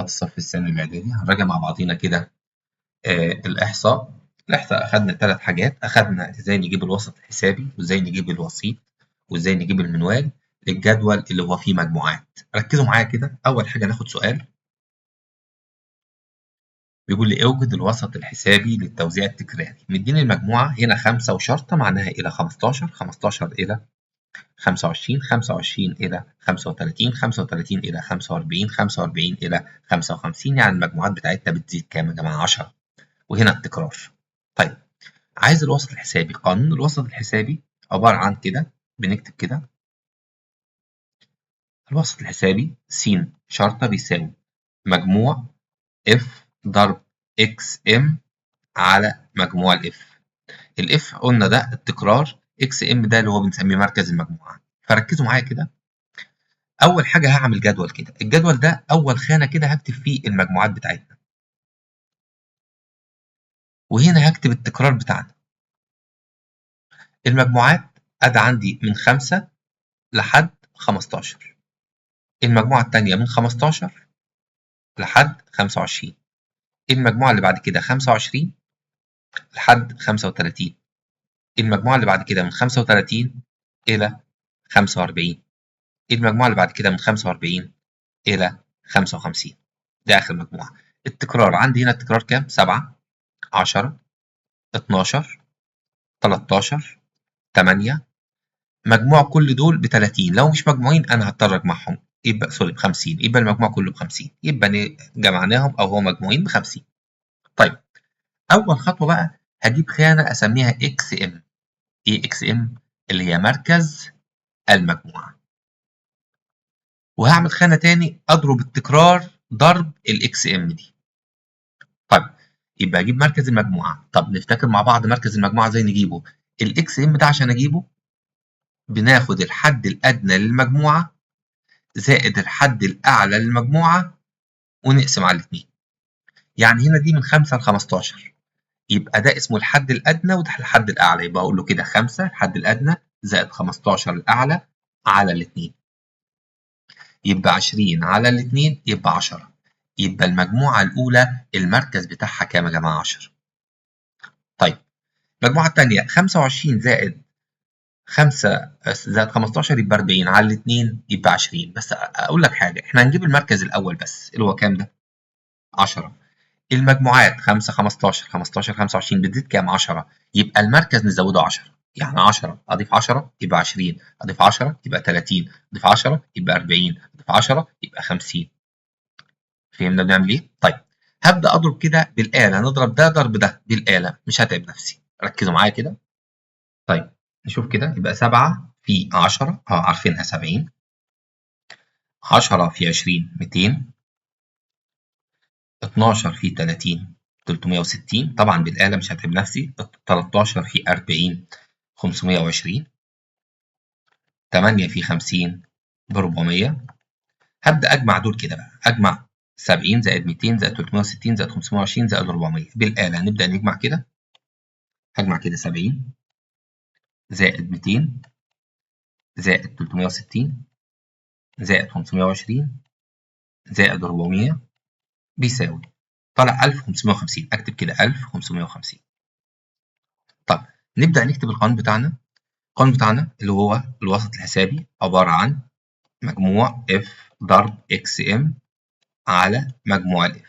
الصف الثاني الإعدادي هنراجع مع بعضينا كده. الإحصاء أخدنا 3 حاجات، أخدنا إزاي نجيب الوسط الحسابي وإزاي نجيب الوسيط وإزاي نجيب المنوال للجدول اللي هو فيه مجموعات. ركزوا معايا كده. أول حاجة ناخد سؤال بيقول لي اوجد الوسط الحسابي للتوزيع التكراري. مديني المجموعة هنا 5 وشرطة معناها إلى 15، 15 إلى 25، 25 إلى 35، 35 إلى 45، 45 إلى 55. يعني المجموعات بتاعتنا بتزيد كام يا جماعة؟ 10. وهنا التكرار. طيب عايز الوسط الحسابي. قانون الوسط الحسابي عبارة عن كده، بنكتب كده الوسط الحسابي س شرطة بيساوي مجموع اف ضرب اكس ام على مجموع الاف. الاف قلنا ده التكرار، اكس ام ده اللي هو بنسميه مركز المجموعة. فركزوا معايا كده. اول حاجة هعمل جدول كده، الجدول ده اول خانة كده هكتب فيه المجموعات بتاعتنا، وهنا هكتب التكرار بتاعنا. المجموعات ادي عندي من 5 لحد 15، المجموعة التانية من 15 لحد 25، المجموعة اللي بعد كده 25 لحد 35، المجموعة اللي بعد كده من 35 إلى 45، المجموعة اللي بعد كده من 45 إلى 55. ده آخر مجموعة. التكرار عندي هنا التكرار كام؟ 7، 10، 12، 13، 8. مجموع كل دول ب 30، لو مش مجموعين أنا هضطر أجمعهم، يبقى سوري ب 50، يبقى المجموع كله ب 50، يبقى جمعناهم أو هو مجموعين ب 50. طيب أول خطوة بقى هجيب خانة أسميها اكس ام. إيه اكس ام؟ اللي هي مركز المجموعة. وهعمل خانة تاني أضرب التكرار ضرب الاكس ام دي. طيب يبقى أجيب مركز المجموعة. طب نفتكر مع بعض مركز المجموعة ازاي نجيبه. الاكس ام ده عشان أجيبه بناخد الحد الأدنى للمجموعة زائد الحد الأعلى للمجموعة ونقسم على الاتنين. يعني هنا دي من 5 ل 15، يبقى ده اسمه الحد الأدنى وده الحد الأعلى، يبقى أقول له كده 5 الحد الأدنى زائد 15 الأعلى على الاتنين، يبقى 20 على الاتنين يبقى 10. يبقى المجموعة الأولى المركز بتاعها كام يا جماعة؟ 10. طيب المجموعة التانية 25 زائد 5 زائد 15 يبقى 40 على الاتنين يبقى 20. بس أقول لك حاجة، إحنا هنجيب المركز الأول بس اللي هو كام ده؟ 10. المجموعات 5 15 15 25 بتزيد كام؟ 10. يبقى المركز نزوده 10. يعني 10 اضيف 10 يبقى 20، اضيف 10 يبقى 30، اضيف 10 يبقى 40، اضيف 10 يبقى 50. فهمنا بنعمل ايه؟ طيب هبدا اضرب كده بالاله، نضرب ده ضرب ده بالاله، مش هتعب نفسي. ركزوا معايا كده. طيب نشوف كده، يبقى 7 في 10 عارفينها 70، 10 في 20 200، 12 في 30 360 طبعا بالآلة مش هتعب نفسي، 13 في 40 520، 8 في 50 ب 400. هبدأ أجمع دول كده بقى، أجمع 70 زائد 200 زائد 360 زائد 520 زائد 400 بالآلة. نبدأ نجمع كده، هجمع كده 70 زائد 200 زائد 360 زائد 520 زائد 400 بيساوي، طلع 1550. أكتب كده 1550. طب نبدأ نكتب القانون بتاعنا. القانون بتاعنا اللي هو الوسط الحسابي عبارة عن مجموع F ضرب XM على مجموع ال F.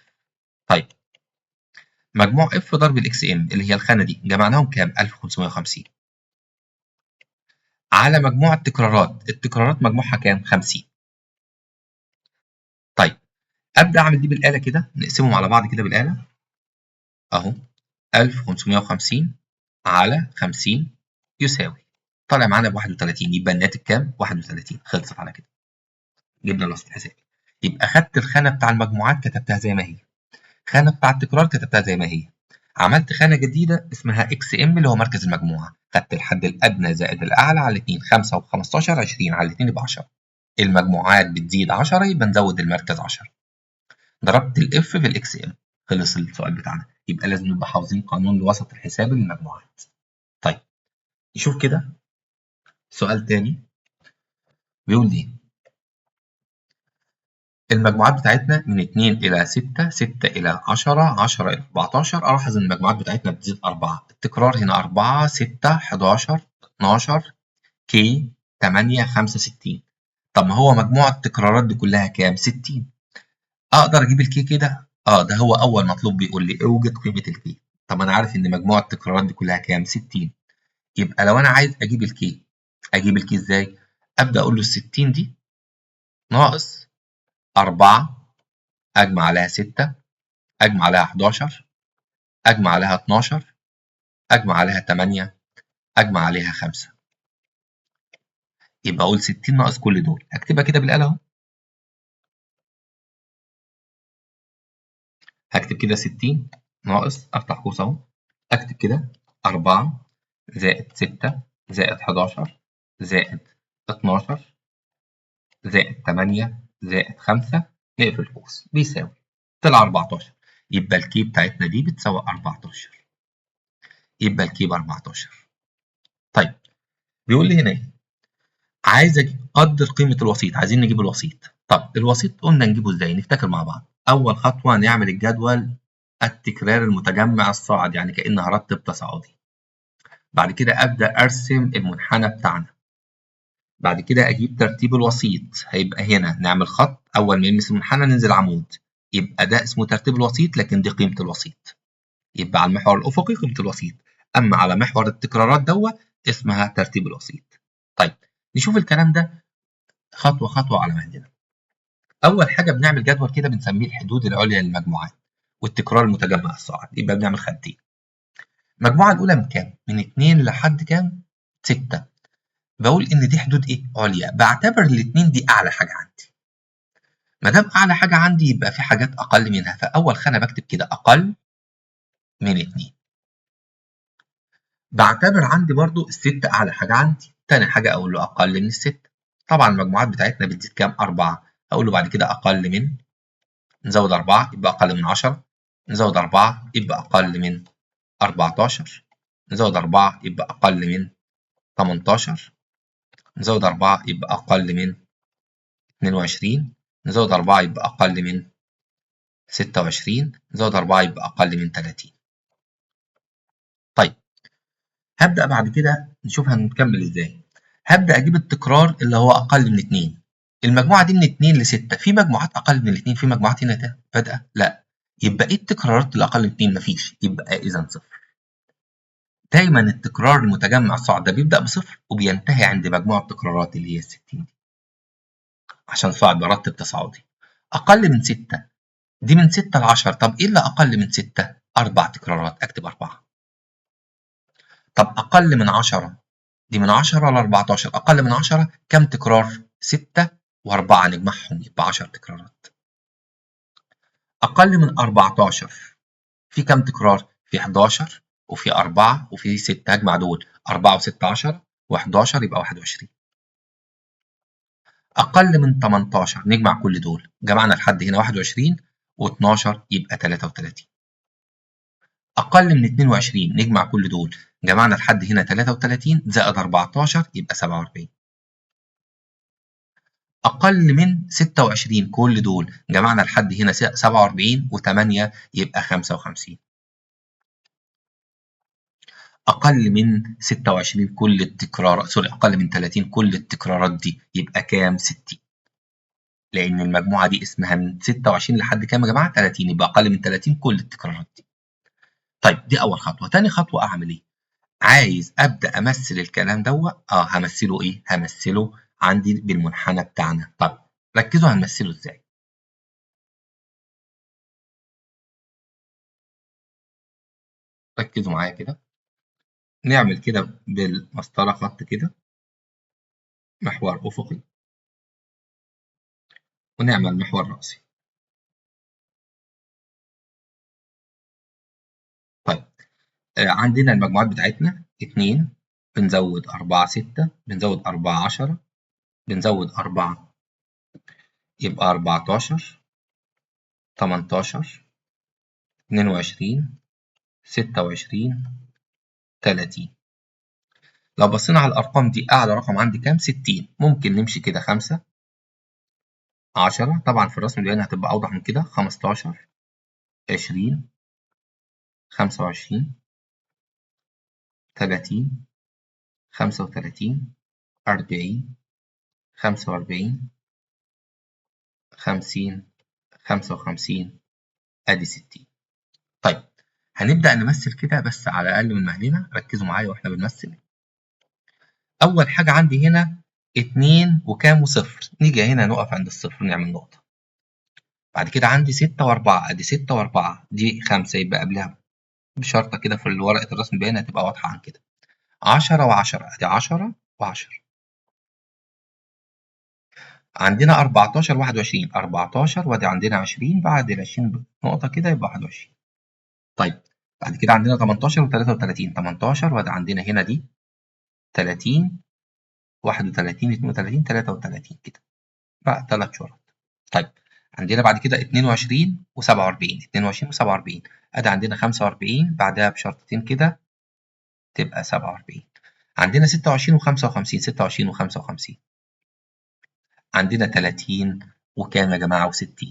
طيب مجموع F ضرب ال XM اللي هي الخانة دي جمعناهم كام؟ 1550 على مجموع التكرارات. التكرارات مجموعها كام؟ 50. طيب أبدأ أعمل دي بالآلة كده، نقسمهم على بعض كده بالآلة أهو. 1550 على 50 يساوي، طالع معانا ب 31، يبقى الناتج كام؟ 31. خلصت على كده، جبنا الوسط الحسابي. يبقى خدت الخانة بتاع المجموعات كتبتها زي ما هي، خانة بتاع التكرار كتبتها زي ما هي، عملت خانة جديدة اسمها اكس ام اللي هو مركز المجموعة، خدت الحد الأدنى زائد الأعلى على الاثنين، 5 و15 20 على الاثنين يبقى 10. المجموعات بتزيد 10 يبقى نزود المركز 10. ضربت الاف في الاكس ام، خلص السؤال بتاعنا. يبقى لازم نبقى حافظين قانون الوسط الحسابي للمجموعات. طيب نشوف كده سؤال تاني بيقول ايه. المجموعات بتاعتنا من 2 إلى 6، 6 إلى 10، 10 إلى 14. ألاحظ إن المجموعات بتاعتنا بتزيد 4. التكرار هنا 4، 6، 11، 12، كي 8، 65. طب ما هو مجموع التكرارات دي كلها كام؟ 60. أقدر أجيب الكي كده؟ ده هو أول مطلوب بيقول لي اوجد قيمة الكي. طب أنا عارف إن مجموع التكرارات دي كلها كام؟ 60. يبقى لو أنا عايز أجيب الكي، أجيب الكي إزاي؟ أبدأ أقول له ال60 دي ناقص 4 أجمع عليها 6 أجمع عليها 11 أجمع عليها 12 أجمع عليها 8 أجمع عليها 5. يبقى أقول 60 ناقص كل دول. هكتبها كده بالآلة أهو. هكتب كده 60 ناقص، أفتح قوس أهو، أكتب كده 4 زائد 6 زائد 11 زائد 12 زائد 8 زائد 5، نقفل القوس، بيساوي، طلع 14. يبقى الكي بتاعتنا دي بتساوي 14. يبقى الكي ب 14. طيب بيقول لي هنا إيه؟ عايز قدر قيمة الوسيط، عايزين نجيب الوسيط. طب الوسيط قلنا نجيبه ازاي؟ نفتكر مع بعض. أول خطوة نعمل الجدول التكرار المتجمع الصاعد، يعني كأن هرتب تصاعدي. بعد كده أبدأ أرسم المنحنى بتاعنا. بعد كده أجيب ترتيب الوسيط، هيبقى هنا نعمل خط، أول ما يلمس المنحنى ننزل عمود، يبقى ده اسمه ترتيب الوسيط، لكن دي قيمة الوسيط. يبقى على المحور الأفقي قيمة الوسيط، أما على محور التكرارات اسمها ترتيب الوسيط. طيب نشوف الكلام ده خطوة خطوة على مهلنا. أول حاجة بنعمل جدول كده بنسميه الحدود العليا للمجموعات والتكرار المتجمع الصاعد. يبقى بنعمل خانتين. المجموعة الأولى من كام؟ من 2 لحد كام؟ 6. بقول إن دي حدود إيه؟ عليا. بعتبر الاتنين دي أعلى حاجة عندي. ما دام أعلى حاجة عندي يبقى في حاجات أقل منها، فأول خانة بكتب كده أقل من 2. بعتبر عندي برضو الستة أعلى حاجة عندي. تاني حاجة أقول له أقل من الستة. طبعا المجموعات بتاعتنا بتزيد كام؟ 4. أقول له بعد كده أقل من، نزود 4 يبقى أقل من 10، نزود 4 يبقى أقل من 14، نزود 4 يبقى أقل من 18، نزود 4 يبقى أقل من 22، نزود 4 يبقى أقل من 26، نزود 4 يبقى أقل من 30. طيب هبدأ بعد كده نشوف هنكمل إزاي. هبدأ أجيب التكرار اللي هو أقل من 2. المجموعة دي من 2 ل 6. في مجموعات أقل من 2، في مجموعات هنا بادئة؟ لا. يبقى إيه التكرارات اللي أقل من 2؟ مفيش، يبقى إذا صفر. دايما التكرار المتجمع الصاعد ده بيبدأ بصفر وبينتهي عند مجموع التكرارات اللي هي 60 دي، عشان صاعد برتب تصاعدي. أقل من 6 دي من 6 ل 10. طب إيه اللي أقل من 6؟ 4 تكرارات، أكتب 4. طب أقل من 10 دي من 10 ل 14. أقل من 10 كم تكرار؟ 6 و4 نجمعهم يبقى 10 تكرارات. أقل من 14 في كم تكرار؟ في 11 وفي 4 وفي 6. هجمع دول 4 و6 10 و11 يبقى 21. أقل من 18 نجمع كل دول، جمعنا لحد هنا 21 و12 يبقى 33. أقل من 22 نجمع كل دول، جمعنا لحد هنا 33 زائد 14 يبقى 47. أقل من 26 كل دول، جمعنا لحد هنا 47 و8 يبقى 55. أقل من 26 كل التكرار، سوري، أقل من 30 كل التكرارات دي يبقى كام؟ 60. لأن المجموعة دي اسمها من 26 لحد كام يا جماعة؟ 30. يبقى أقل من 30 كل التكرارات دي. طيب دي أول خطوة. تاني خطوة أعمل إيه؟ عايز أبدأ أمثل الكلام همثله إيه؟ همثله عندي بالمنحنى بتاعنا. طب ركزوا هنمثله إزاي؟ ركزوا معايا كده. نعمل كده بالمسطرة خط كده، محور أفقي، ونعمل محور رأسي. طيب عندنا المجموعات بتاعتنا 2، بنزود 4 6، بنزود 4 10، بنزود 4 يبقى 14، 18، 22، 26، 30. لو بصينا على الأرقام دي أعلى رقم عندي كام؟ 60. ممكن نمشي كده 5، 10 طبعا في الرسم البياني هتبقى أوضح من كده، 15 20 25 30 35 40 45 50 55 أدي 60. طيب هنبدأ نمثل كده بس على أقل من مهلنا، ركزوا معايا وإحنا بنمثل. أول حاجة عندي هنا 2 وكام وصفر، نيجي هنا نقف عند الصفر نعمل نقطة. بعد كده عندي 6 و4، أدي 6 و4 دي 5 يبقى قبلها بشرطة كده في ورقة الرسم البياني هتبقى واضحة عن كده. 10 و10 أدي 10 و10. عندنا 14 21 14 وأدي عندنا 20 بعد ال 20 نقطة كده يبقى 21. طيب بعد كده عندنا 18 و33 18 وأدي عندنا هنا دي 30 31 32 33 كده بقى 3 شرط. طيب عندنا بعد كده 22 و47 22 و47 ادي عندنا 45 بعدها بشرطتين كده تبقى 47. عندنا 26 و55 26 و55 عندنا 30 وكام يا جماعه و60.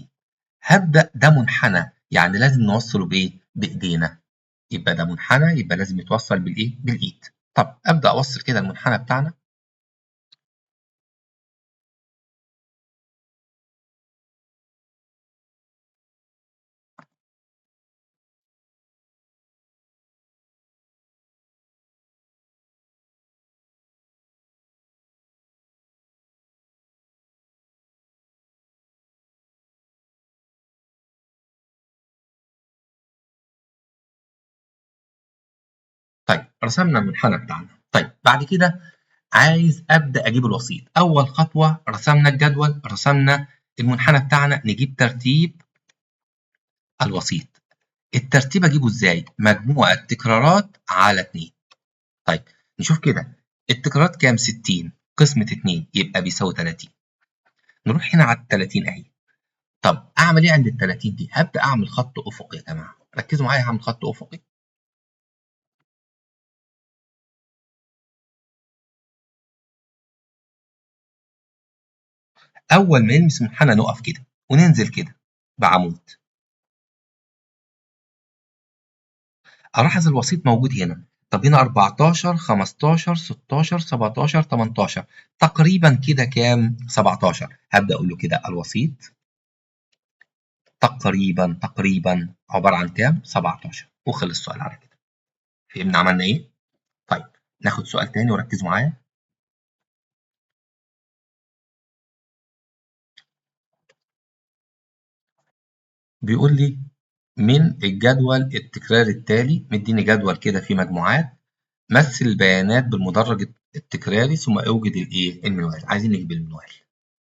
هبدا ده منحنى يعني لازم نوصله بايه؟ بايدينا. يبقى ده منحنى يبقى لازم يتوصل بالايه؟ بالايد. طب ابدا اوصل كده المنحنى بتاعنا. طيب رسمنا المنحنى بتاعنا. طيب بعد كده عايز ابدا اجيب الوسيط. اول خطوه رسمنا الجدول، رسمنا المنحنى بتاعنا، نجيب ترتيب الوسيط. الترتيب اجيبه ازاي؟ مجموع التكرارات على 2. طيب نشوف كده التكرارات كام؟ 60 قسمة 2 يبقى بيساوي 30. نروح هنا على ال 30 اهي. طب اعمل ايه عند ال 30 دي؟ هبدا اعمل خط افقي يا جماعه، ركزوا معايا هعمل خط افقي. اول ما نلمس المنحنى نقف كده وننزل كده بعمود. ألاحظ الوسيط موجود هنا. طب هنا 14 15 16 17 18 تقريبا كده كام؟ 17. هبدأ أقول له كده الوسيط تقريبا عبارة عن كام؟ 17 وخلص السؤال على كده. فهمنا عملنا إيه؟ طيب ناخد سؤال تاني وركزوا معايا. بيقول لي من الجدول التكراري التالي، مديني جدول كده فيه مجموعات، مثل البيانات بالمدرج التكراري ثم اوجد الايه؟ المنوال. عايزين نجيب المنوال.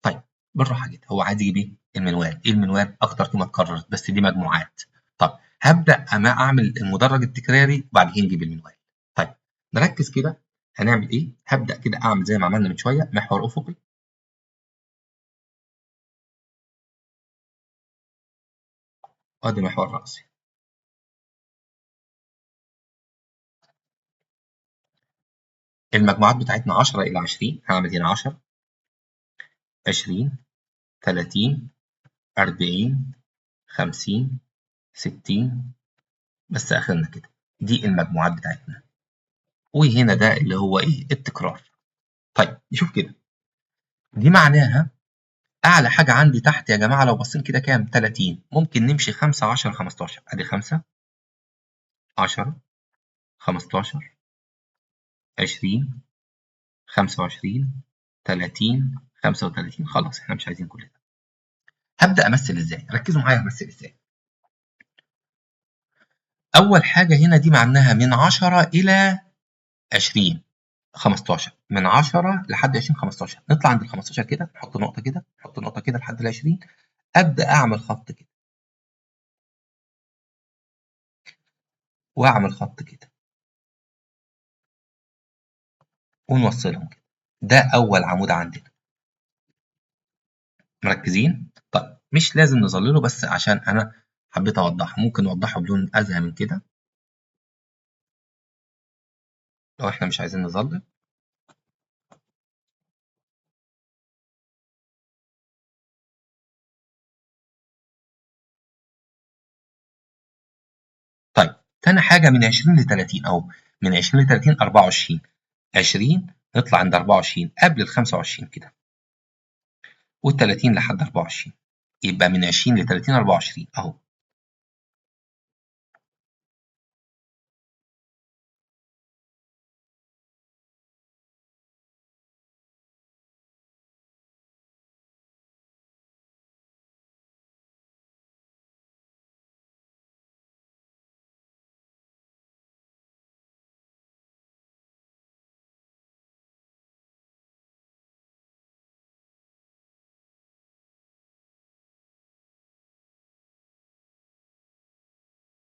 طيب بالراحه كده، هو عايز يجيب ايه؟ المنوال. ايه المنوال؟ اكتر قيمه اتكررت بس دي مجموعات. طب هبدا اما اعمل المدرج التكراري وبعد كده نجيب المنوال. طيب نركز كده هنعمل ايه؟ هبدا كده اعمل زي ما عملنا من شويه محور افقي. وادي محور راسي. المجموعات بتاعتنا 10 الى 20. هعمل هنا 10 20 30 40 50 60 بس اخرنا كده. دي المجموعات بتاعتنا. وهنا ده اللي هو ايه؟ التكرار. طيب نشوف كده. دي معناها اعلى حاجه عندي تحت يا جماعه لو بصين كده كام؟ 30. ممكن نمشي 5 10 15. ادي 5 10 15 20 25 30 35. خلاص احنا مش عايزين كل ده. هبدا امثل ازاي؟ ركزوا معايا همثل ازاي. اول حاجه هنا دي معناها من 10 الى 20 15. من 10 لحد 20 15. نطلع عند ال 15 كده نحط نقطه كده، نحط نقطه كده لحد ال 20. ابدا اعمل خط كده واعمل خط كده ونوصلهم كده. ده اول عمود عندنا. مركزين؟ طيب مش لازم نظلله بس عشان انا حبيت اوضحه، ممكن نوضحه بلون ازهى من كده لو احنا مش عايزين نظلل. تاني حاجة من 20 ل 30 أهو، من 20 ل 30 24، 20 نطلع عند 24 قبل ال 25 كده، وال 30 لحد 24، يبقى من 20 ل 30 24 أهو.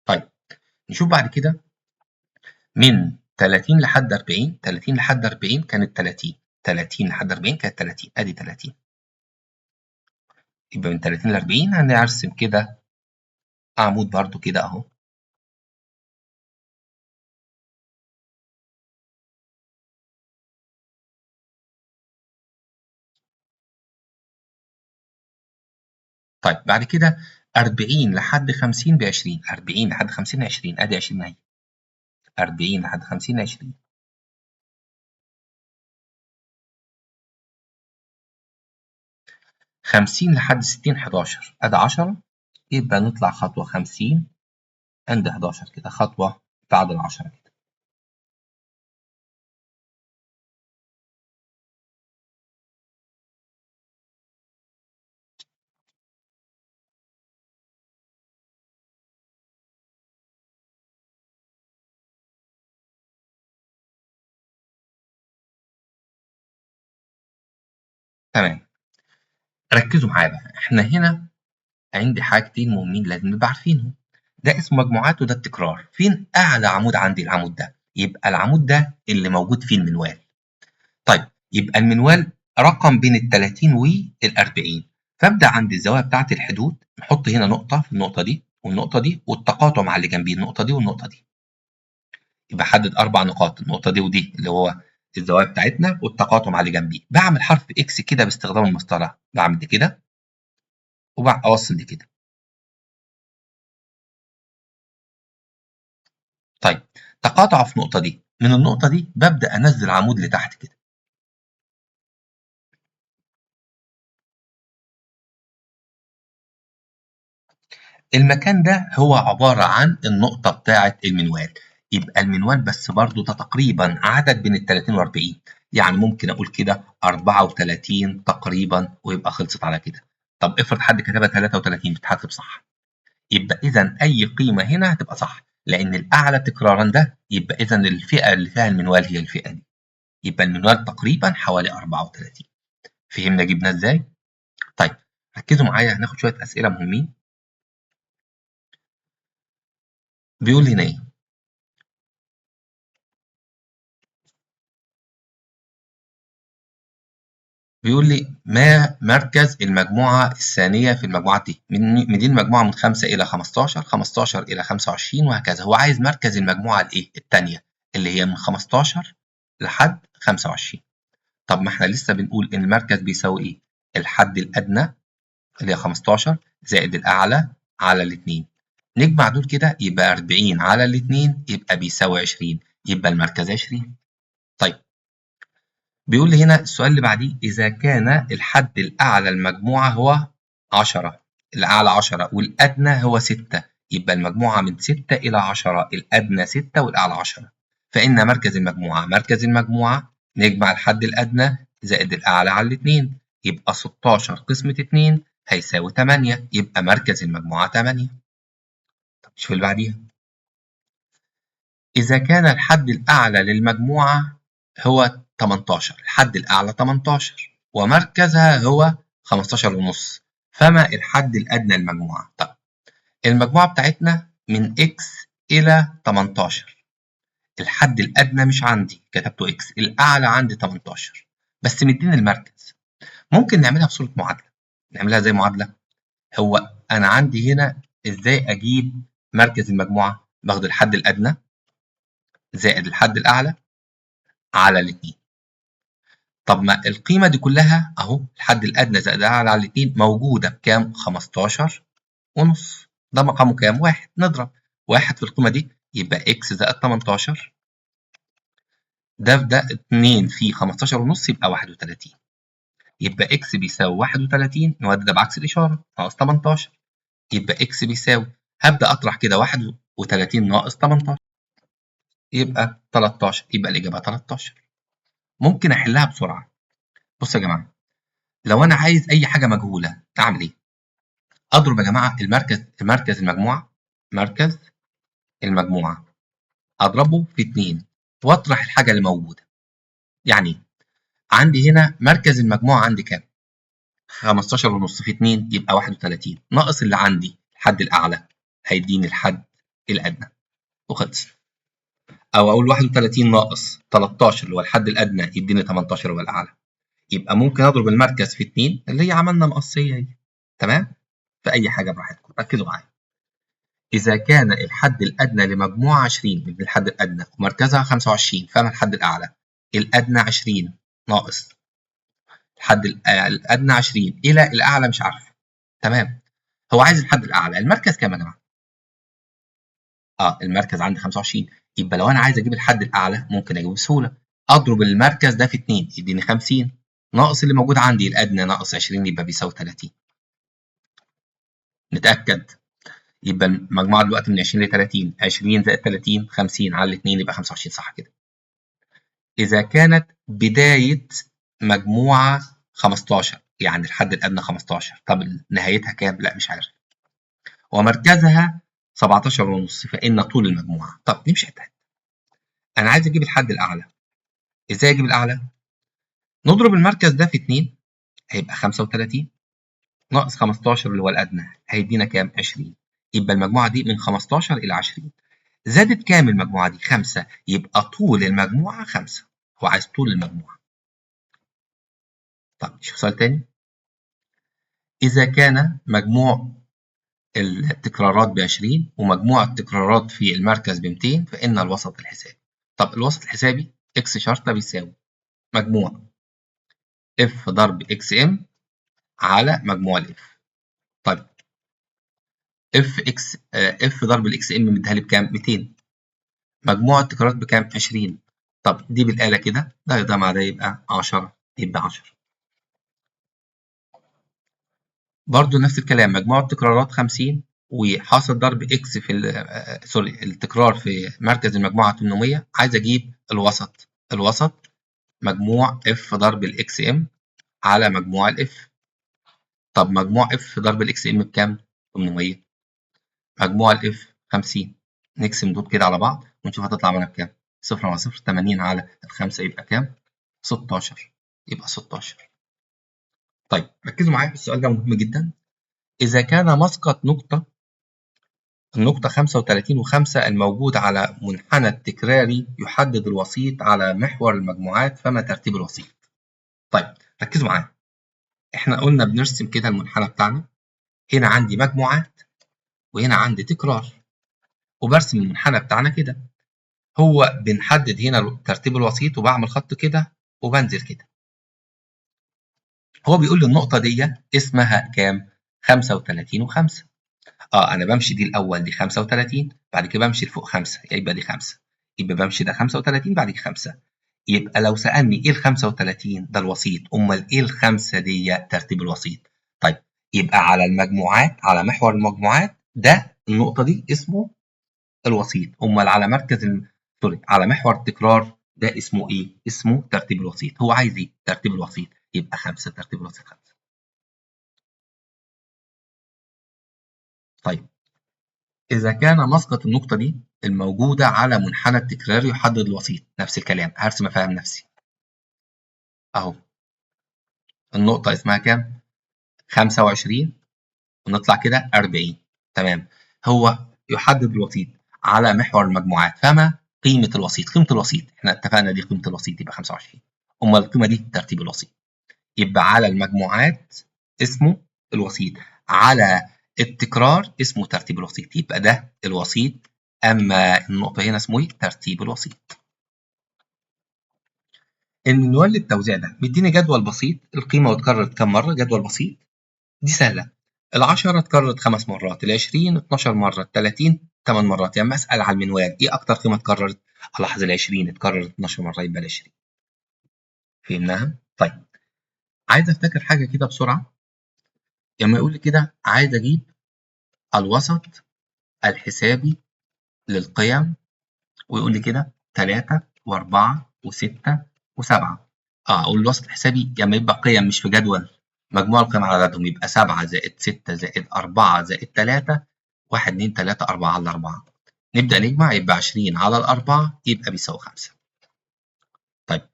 طيب نشوف بعد كده من 30 لحد 40، 30 لحد 40 كانت 30، 30 لحد 40 كانت 30، ادي 30. يبقى من 30 ل 40 هنرسم كده عمود برضو كده اهو. طيب بعد كده 40 لحد 50 ب 20، 40 لحد 50 20، ادي 20 اهي، 40 لحد 50 20. 50 لحد 60 11، ادي 10، يبقى نطلع خطوة 50 عند 11 كده، خطوة بعد ال10 كده. تمام، ركزوا معايا بقى، احنا هنا عندي حاجتين مهمين لازم نبقى عارفينهم. ده اسمه مجموعات وده التكرار. فين اعلى عمود عندي؟ العمود ده، يبقى العمود ده اللي موجود فيه المنوال. طيب يبقى المنوال رقم بين ال 30 وال 40، فابدا عند الزوايا بتاعه الحدود نحط هنا نقطه في النقطه دي والنقطه دي والتقاطع مع اللي جنبيه النقطه دي والنقطه دي، يبقى حدد 4 نقاط، النقطه دي ودي اللي هو الزوايا بتاعتنا والتقاطع مع اللي جنبيه. بعمل حرف اكس كده باستخدام المسطره، بعمل دي كده وأوصل دي كده. طيب تقاطعوا في النقطة دي، من النقطة دي ببدأ أنزل عمود لتحت كده. المكان ده هو عبارة عن النقطة بتاعة المنوال، يبقى المنوال بس برضو ده تقريبا عدد بين ال 30 و 40، يعني ممكن أقول كده 34 تقريبا ويبقى خلصت على كده. طب افرض حد كتبها 33 بتتحسب صح، يبقى إذا أي قيمة هنا هتبقى صح، لأن الأعلى تكرارا ده يبقى إذا الفئة اللي فيها المنوال هي الفئة دي، يبقى المنوال تقريبا حوالي 34. فهمنا جبنا إزاي؟ طيب ركزوا معايا، هناخد شوية أسئلة مهمين. بيقول هنا إيه؟ بيقول لي ما مركز المجموعة الثانية في المجموعات دي؟ من دي المجموعة من 5 إلى 15، 15 إلى 25 وهكذا. هو عايز مركز المجموعة الإيه؟ التانية اللي هي من 15 لحد 25. طب ما إحنا لسه بنقول إن المركز بيساوي إيه؟ الحد الأدنى اللي هي 15 زائد الأعلى على الاتنين. نجمع دول كده يبقى 40 على الاتنين يبقى بيساوي 20، يبقى المركز 20. طيب بيقول لي هنا السؤال اللي بعديه، إذا كان الحد الأعلى المجموعة هو 10، الأعلى 10 والأدنى هو 6، يبقى المجموعة من 6 إلى 10، الأدنى 6 والأعلى 10، فإن مركز المجموعة، مركز المجموعة نجمع الحد الأدنى زائد الأعلى على الاتنين، يبقى 16 قسمة 2 هيساوي 8، يبقى مركز المجموعة 8. طب شوف اللي بعديها، إذا كان الحد الأعلى للمجموعة هو 18، الحد الأعلى 18 ومركزها هو 15 ونص، فما الحد الأدنى للمجموعة؟ طب المجموعة بتاعتنا من x إلى 18، الحد الأدنى مش عندي كتبته x، الأعلى عندي 18 بس مديني المركز. ممكن نعملها بصورة معادلة، نعملها زي معادلة. هو أنا عندي هنا إزاي أجيب مركز المجموعة؟ باخد الحد الأدنى زائد الحد الأعلى على الاتنين. طب ما القيمة دي كلها أهو، الحد الأدنى زائد الأعلى على الاتنين موجودة بكام؟ 15 ونص. ده مقامه كام؟ 1. نضرب 1 في القيمة دي يبقى x زائد 18 ده 2 في 15.5 يبقى 31. يبقى x بيساوي 31 نودي ده بعكس الإشارة ناقص 18. يبقى x بيساوي هبدأ أطرح كده 31 ناقص 18 يبقى 13. يبقى الإجابة 13. ممكن أحلها بسرعة. بصوا يا جماعة، لو أنا عايز أي حاجة مجهولة أعمل إيه؟ أضرب يا جماعة مركز المجموعة أضربه في 2 وأطرح الحاجة اللي موجودة. يعني عندي هنا مركز المجموعة عندي كام؟ 15.5 في 2 يبقى 31 ناقص اللي عندي الحد الأعلى هيديني الحد الأدنى وخلص. أو أقول 31 ناقص 13 اللي هو الحد الأدنى يديني 18 هو الأعلى. يبقى ممكن أضرب المركز في 2 اللي هي عملنا مقصية هي. تمام؟ في أي حاجة براحتكم ركزوا معايا. إذا كان الحد الأدنى لمجموعة 20 من الحد الأدنى ومركزها 25 فما الحد الأعلى؟ الأدنى 20 ناقص الحد الأدنى 20 إلى الأعلى مش عارف. تمام؟ هو عايز الحد الأعلى. المركز كام يا جماعة؟ المركز عندي 25. يبقى لو أنا عايز أجيب الحد الأعلى ممكن أجيبه بسهولة. أضرب المركز ده في 2 يديني 50 ناقص اللي موجود عندي الأدنى ناقص 20 يبقى بيساوي 30. نتأكد. يبقى المجموعة دلوقتي من 20 ل 30 20 زائد 30 50 على 2 يبقى 25 صح كده. إذا كانت بداية مجموعة 15 يعني الحد الأدنى 15 طب نهايتها كام؟ لا مش عارف. ومركزها 17.5 فإن طول المجموعة. طب نمشي حتة. أنا عايز أجيب الحد الأعلى. إزاي أجيب الأعلى؟ نضرب المركز ده في 2 هيبقى 35 ناقص 15 اللي هو الأدنى هيدينا كام؟ 20. يبقى المجموعة دي من 15 إلى 20. زادت كام المجموعة دي؟ 5 يبقى طول المجموعة 5. هو عايز طول المجموعة. طب نشوف سؤال تاني. إذا كان مجموع التكرارات ب20 ومجموع التكرارات في المركز ب200 فإن الوسط الحسابي. طب الوسط الحسابي x شرطة بيساوي مجموع f ضرب xm على مجموع الf. طيب f ضرب xm مديها لي بكام؟ 200. مجموع التكرارات بكام؟ 20. طب دي بالآلة كده ده مع ده يبقى 10 يبقى 10. برضو نفس الكلام مجموع التكرارات 50 وحاصل ضرب x في التكرار في مركز المجموعة 800. عايز أجيب الوسط مجموع f ضرب xm على مجموع الf. طب مجموع f ضرب xm بكام؟ 800. مجموع الf 50. نقسم دول كده على بعض ونشوف هتطلع معانا بكام. 0 على 0 80 على 5 يبقى كام؟ 16. يبقى 16. طيب ركزوا معايا السؤال ده مهم جدا. إذا كان مسقط النقطة 35.5 الموجود على منحنى التكراري يحدد الوسيط على محور المجموعات فما ترتيب الوسيط؟ طيب ركزوا معايا. احنا قلنا بنرسم كده المنحنى بتاعنا. هنا عندي مجموعات وهنا عندي تكرار وبرسم المنحنى بتاعنا كده. هو بنحدد هنا ترتيب الوسيط وبعمل خط كده وبنزل كده. هو بيقول لي النقطة دي اسمها كام؟ 35.5. أنا بمشي دي الأول دي 35 بعد كده بمشي لفوق 5 يبقى دي 5. يبقى بمشي ده 35 بعد كده 5. يبقى لو سألني إيه ال 35 ده الوسيط أمال إيه ال 5 دي ترتيب الوسيط؟ طيب يبقى على المجموعات على محور المجموعات ده النقطة دي اسمه الوسيط. أمال على على محور التكرار ده اسمه إيه؟ اسمه ترتيب الوسيط. هو عايز إيه؟ ترتيب الوسيط يبقى 5 ترتيب الوسيط 5. طيب إذا كان مسقط النقطة دي الموجودة على منحنى التكرار يحدد الوسيط. نفس الكلام هرسم أفهم نفسي أهو. النقطة اسمها كام؟ 25 ونطلع كده 40. تمام. هو يحدد الوسيط على محور المجموعات فما قيمة الوسيط؟ قيمة الوسيط احنا اتفقنا دي قيمة الوسيط يبقى 25. أمال القيمة دي ترتيب الوسيط. يبقى على المجموعات اسمه الوسيط على التكرار اسمه ترتيب الوسيط. يبقى ده الوسيط. أما النقطة هنا اسمه إيه؟ ترتيب الوسيط. المنوال التوزيع ده مديني جدول بسيط. القيمة اتكررت كم مرة؟ جدول بسيط. دي سهلة. ال10 اتكررت 5 مرات، ال20 12 مرة، ال30 8 مرات. يعني اسال على المنوال ايه اكتر قيمه اتكررت؟ الاحظ ال20 اتكررت 12 مره يبقى ال20. فهمناها؟ طيب عايز افتكر حاجه كده بسرعه. لما يقول لي كده عايز اجيب الوسط الحسابي للقيم، ويقول لي كده 3 و4 و6 و7. اقول الوسط الحسابي لما يبقى قيم مش في جدول، مجموع القيم على عددهم يبقى 7 زائد 6 زائد 4 زائد 3 1 2 3 4 على 4. نبدأ نجمع يبقى 20 على الأربعة يبقى بيساوي 5. طيب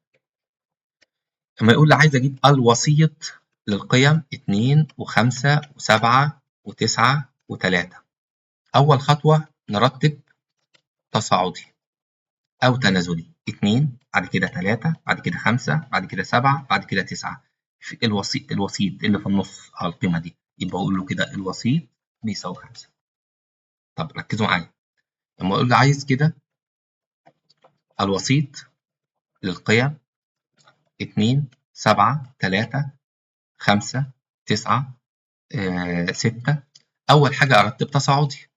لما يقول لي عايز أجيب الوسيط للقيم 2 و5 و7 و9 و3، أول خطوة نرتب تصاعدي أو تنازلي. 2 بعد كده 3 بعد كده 5 بعد كده 7 بعد كده 9. الوسيط اللي في النص على القيمة دي يبقى أقول له كده الوسيط بيساوي 5. طب ركزوا معايا لما أقول له عايز كده الوسيط للقيم 2 7 3 5 9 6، أول حاجة أرتب تصاعدي.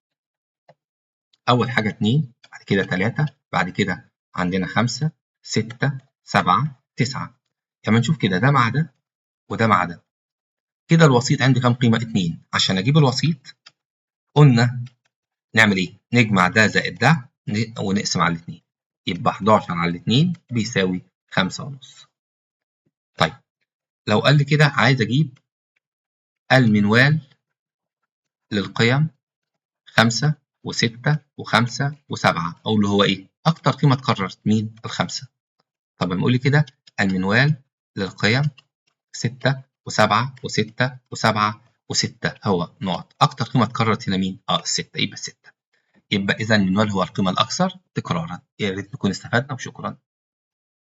أول حاجة 2 بعد كده 3 بعد كده عندنا 5 6 7 9. لما نشوف كده ده مع ده وده مع ده، كده الوسيط عندي كام قيمة؟ 2. عشان أجيب الوسيط قلنا نعمل إيه؟ نجمع ده زائد ده ونقسم على الاتنين، يبقى 11 على الاتنين بيساوي 5.5. طيب لو قال لي كده عايز أجيب المنوال للقيم 5 و6 و5 و7، أقول له هو إيه؟ أكتر قيمة اتكررت مين؟ ال5. طب لما يقول لي كده المنوال للقيم 6 و7 و6 و7 و6 هو نقط أكتر قيمة اتكررت هنا مين؟ ال6، يبقى 6. يبقى إذا المنوال هو القيمة الأكثر تكرارا. يا ريت نكون استفدنا وشكرا.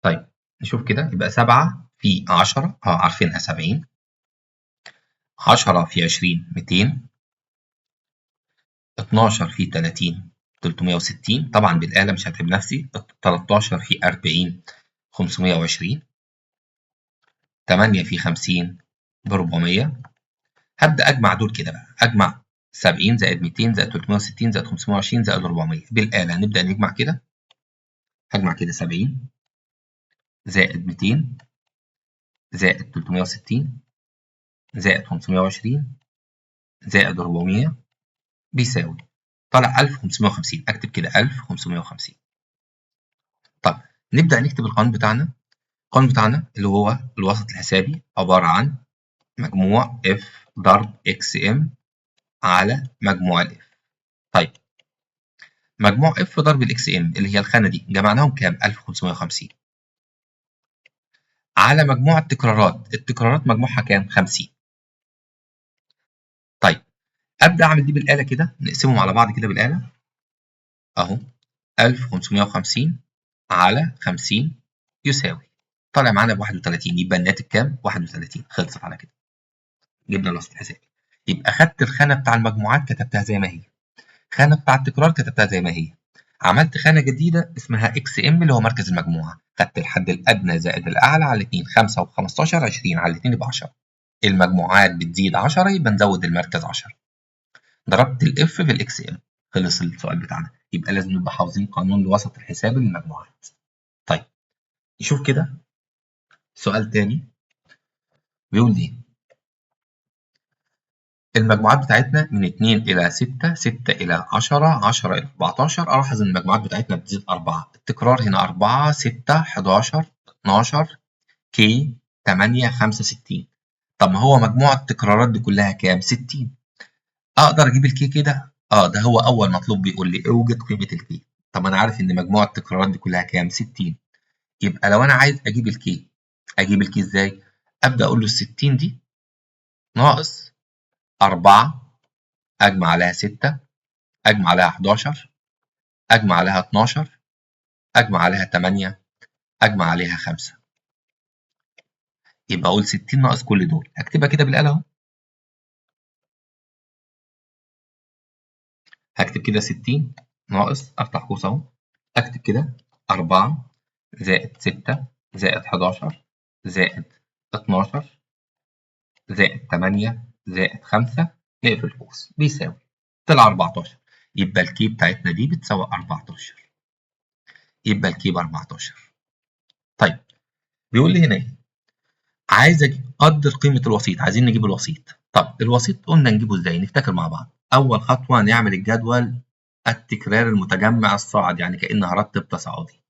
طيب نشوف كده يبقى 7 في 10 عارفينها 70، 10 في 20 200، 12 في 30 360 طبعا بالآلة مش هتعب نفسي، 13 في 40 520، 8 في 50 ب 400. هبدأ أجمع دول كده بقى، أجمع 70 زائد 200 زائد 360 زائد 520 زائد 400 بالآلة. نبدأ نجمع كده، هجمع كده 70 زائد 200 زائد 360 زائد 520 زائد 400 بيساوي طلع 1550. أكتب كده 1550. طب نبدأ نكتب القانون بتاعنا. القانون بتاعنا اللي هو الوسط الحسابي عبارة عن مجموع F ضرب XM على مجموع ال F. طيب مجموع F ضرب ال XM اللي هي الخانة دي جمعناهم كام؟ 1550 على مجموع التكرارات. التكرارات مجموعها كام؟ 50. طيب أبدأ أعمل دي بالآلة كده، نقسمهم على بعض كده بالآلة أهو. 1550 على 50 يساوي طالع معانا ب 31، يبقى الناتج كام؟ 31. خلصت على كده، جبنا الوسط الحسابي. يبقى خدت الخانة بتاع المجموعات كتبتها زي ما هي، خانة بتاع التكرار كتبتها زي ما هي، عملت خانة جديدة اسمها اكس ام اللي هو مركز المجموعة، خدت الحد الأدنى زائد الأعلى على الاثنين، 5 و15 20 على الاثنين يبقى 10. المجموعات بتزيد 10 يبقى نزود المركز 10. ضربت الاف في الاكس ام، خلص السؤال بتاعنا. يبقى لازم نبقى حافظين قانون الوسط الحسابي للمجموعات. طيب نشوف كده سؤال تاني بيقول ايه. المجموعات بتاعتنا من 2 إلى 6 6 إلى 10 10 إلى 14. ألاحظ إن المجموعات بتاعتنا بتزيد 4. التكرار هنا 4 6 11 12 كي 8 65. طب ما هو مجموع التكرارات دي كلها كام؟ 60. أقدر أجيب الكي كده؟ ده هو أول مطلوب بيقول لي اوجد قيمة الكي. طب أنا عارف إن مجموع التكرارات دي كلها كام؟ 60. يبقى لو أنا عايز أجيب الكي، أجيب الكي إزاي؟ أبدأ أقول له ال 60 دي ناقص 4 أجمع عليها 6 أجمع عليها 11 أجمع عليها 12 أجمع عليها 8 أجمع عليها 5. يبقى أقول 60 ناقص كل دول، أكتبها كده بالآلة أهو. هكتب كده 60 ناقص، أفتح قوس أهو، أكتب كده 4 زائد 6 زائد 11 زائد 12 زائد 8 زائد 5 نقفل القوس بيساوي طلع 14. يبقى الكي بتاعتنا دي بتساوي 14. يبقى الكي ب 14. طيب بيقول لي هنا ايه؟ عايز اقدر قيمه الوسيط، عايزين نجيب الوسيط. طب الوسيط قلنا نجيبه ازاي؟ نفتكر مع بعض. اول خطوه نعمل الجدول التكرار المتجمع الصاعد، يعني كأني هرتب تصاعدي.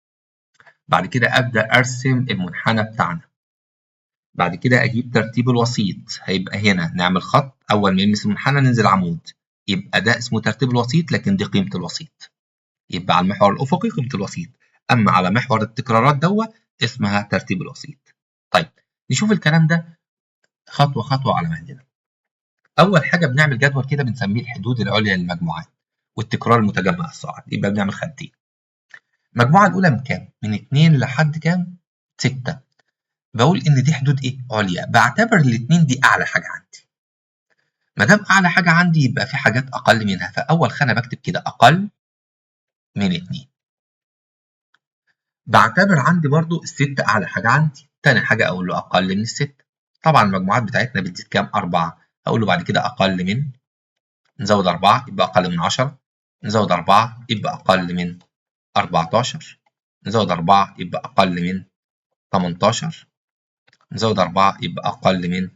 بعد كده ابدا ارسم المنحنى بتاعنا. بعد كده اجيب ترتيب الوسيط، هيبقى هنا نعمل خط، اول ما يلمس المنحنى ننزل عمود، يبقى ده اسمه ترتيب الوسيط، لكن دي قيمه الوسيط. يبقى على المحور الافقي قيمه الوسيط، اما على محور التكرارات اسمها ترتيب الوسيط. طيب نشوف الكلام ده خطوه خطوه على مهلنا. اول حاجه بنعمل جدول كده بنسميه الحدود العليا للمجموعات والتكرار المتجمع الصاعد. يبقى بنعمل خانتين. المجموعه الاولى من كام؟ من 2 لحد كام؟ 6. بقول ان دي حدود ايه؟ عليا. بعتبر الاثنين دي اعلى حاجه عندي. ما دام اعلى حاجه عندي يبقى في حاجات اقل منها، فاول خانه بكتب كده اقل من 2. بعتبر عندي برضو الستة اعلى حاجه عندي. تاني حاجه اقول له اقل من الستة. طبعا المجموعات بتاعتنا بتزيد كام؟ 4. اقول له بعد كده اقل من، نزود 4 يبقى اقل من 10، نزود 4 يبقى اقل من 14، نزود 4 يبقى اقل من 18، نزود 4 يبقى اقل من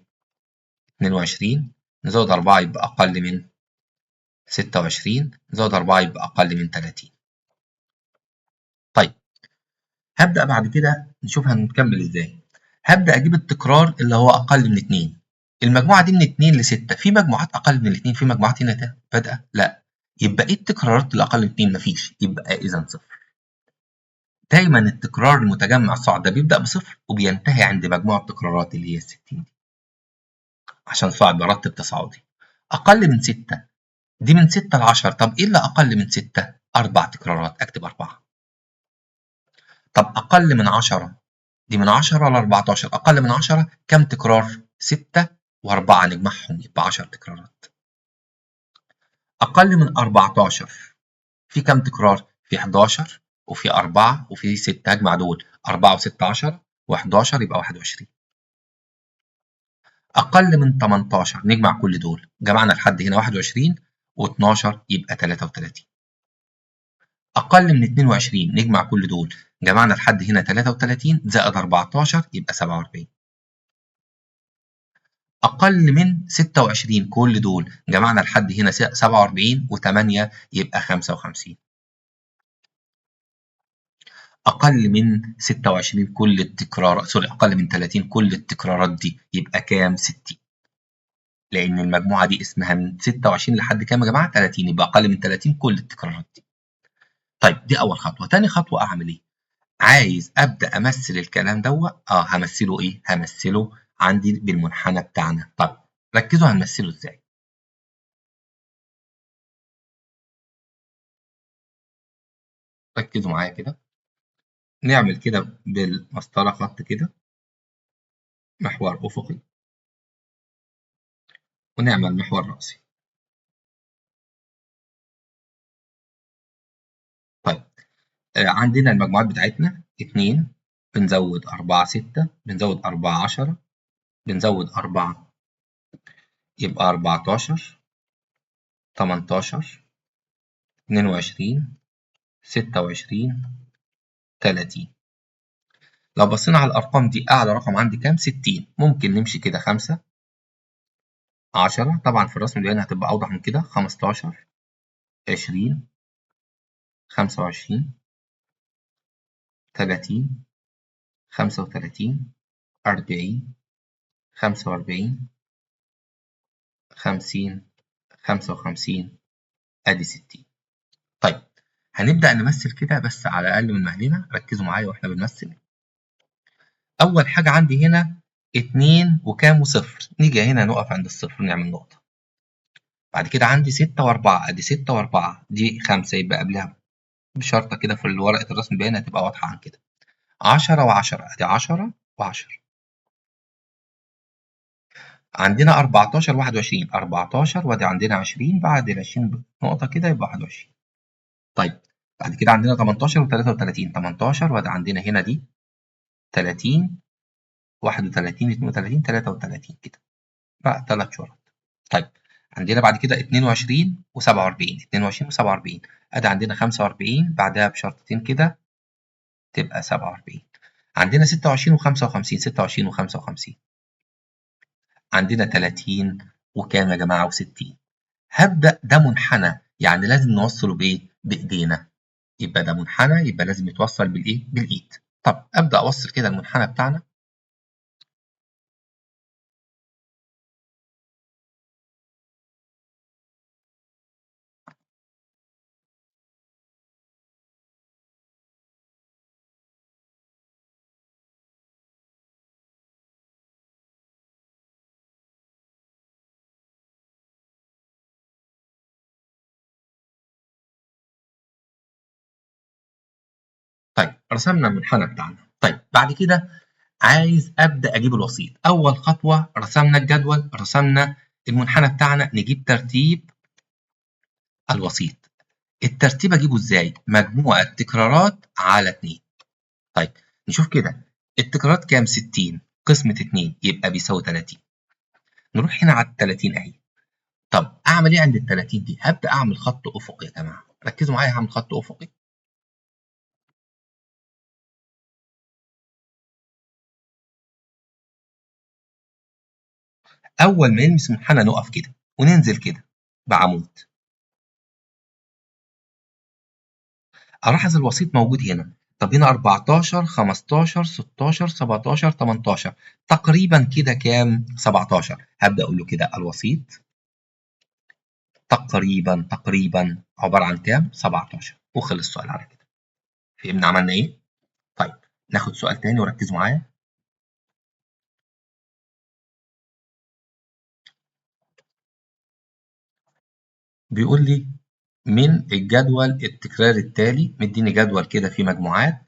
22، نزود 4 يبقى اقل من 26، نزود 4 يبقى اقل من 30. طيب هبدأ بعد كده نشوف هنكمل ازاي. هبدأ اجيب التكرار اللي هو اقل من 2. المجموعة دي من 2 ل 6. في مجموعات اقل من الاثنين، في مجموعات هنا بادئة لا. يبقى ايه التكرارات اللي اقل من 2؟ مفيش، يبقى اذا صفر. دايما التكرار المتجمع الصاعد ده بيبدأ بصفر وبينتهي عند مجموع التكرارات اللي هي 60 دي، عشان صاعد برتب تصاعدي. اقل من 6 دي من 6 ل 10. طب ايه اللي اقل من 6؟ 4 تكرارات، اكتب 4. طب اقل من 10 دي من 10 ل 14. اقل من 10 كم تكرار؟ 6 و4 نجمعهم يبقى 10 تكرارات. اقل من 14 في كم تكرار؟ في 11 وفي 4 وفي 6. هجمع دول 4 و6 10 و11 يبقى 21. اقل من 18 نجمع كل دول، جمعنا لحد هنا 21 و12 يبقى 33. اقل من 22 نجمع كل دول، جمعنا لحد هنا 33 زائد 14 يبقى 47. اقل من 26 كل دول، جمعنا لحد هنا 47 و8 يبقى 55. اقل من 26 كل التكرار، سوري، اقل من 30 كل التكرارات دي يبقى كام؟ 60. لان المجموعه دي اسمها من 26 لحد كام يا جماعه؟ 30. يبقى اقل من 30 كل التكرارات دي. طيب دي اول خطوه. تاني خطوه اعمل ايه؟ عايز ابدا امثل الكلام همثله ايه؟ همثله عندي بالمنحنى بتاعنا. طب ركزوا هنمثله ازاي. ركزوا معايا كده. نعمل كده بالمسطره خط كده محور افقي، ونعمل محور راسي. طيب عندنا المجموعات بتاعتنا 2، بنزود 4 6، بنزود 4 10، بنزود 4 يبقى 14، 18، 22، 26، 30. لو بصينا على الأرقام دي أعلى رقم عندي كام؟ 60. ممكن نمشي كده 5 10، طبعا في الرسم اللي هنا هتبقى أوضح من كده، 15 20 25 30 35 40 45 50 55 أدي 60. طيب هنبدأ نمثل كده بس على أقل من مهلنا. ركزوا معايا وإحنا بنمثل. أول حاجة عندي هنا 2 وكام وصفر، نيجي هنا نقف عند الصفر نعمل نقطة. بعد كده عندي 6 و4، أدي 6 و4 دي 5 يبقى قبلها بشرطة كده في ورقة الرسم باينة تبقى واضحة عن كده. 10 و10 أدي 10 و10. عندنا 14 21، 14 وأدي عندنا 20، بعد ال 20 نقطة كده يبقى 21. طيب بعد كده عندنا 18 و33، 18 وأدي عندنا هنا دي 30 31 32 33 كده بقى 3 شرط. طيب عندنا بعد كده 22 و47، 22 و47. ادي عندنا 45 بعدها بشرطتين كده تبقى 47. عندنا 26 و55، 26 و55. عندنا 30 وكام يا جماعة و60. هبدأ ده منحنى، يعني لازم نوصله بإيه؟ بإيدينا. يبقى ده منحنى، يبقى لازم يتوصل بالإيه؟ بالإيد. طب أبدأ أوصل كده المنحنى بتاعنا. طيب رسمنا المنحنى بتاعنا. طيب بعد كده عايز أبدأ أجيب الوسيط. أول خطوة رسمنا الجدول، رسمنا المنحنى بتاعنا، نجيب ترتيب الوسيط. الترتيب أجيبه إزاي؟ مجموع التكرارات على 2. طيب نشوف كده، التكرارات كام؟ 60 قسمة 2 يبقى بيساوي 30. نروح هنا على ال 30 أهي. طب أعمل إيه عند ال 30 دي؟ هبدأ أعمل خط أفقي يا جماعة، ركزوا معايا، هعمل خط أفقي. أول ما نلمس المنحنى نقف كده وننزل كده بعمود. ألاحظ الوسيط موجود هنا. طب هنا 14 15 16 17 18 تقريبا كده كام؟ 17. هبدأ أقول له كده الوسيط تقريبا عبارة عن كام؟ 17. وخلص السؤال على كده. فهمنا عملنا إيه؟ طيب ناخد سؤال تاني وركزوا معايا. بيقول لي من الجدول التكراري التالي، مديني جدول كده فيه مجموعات،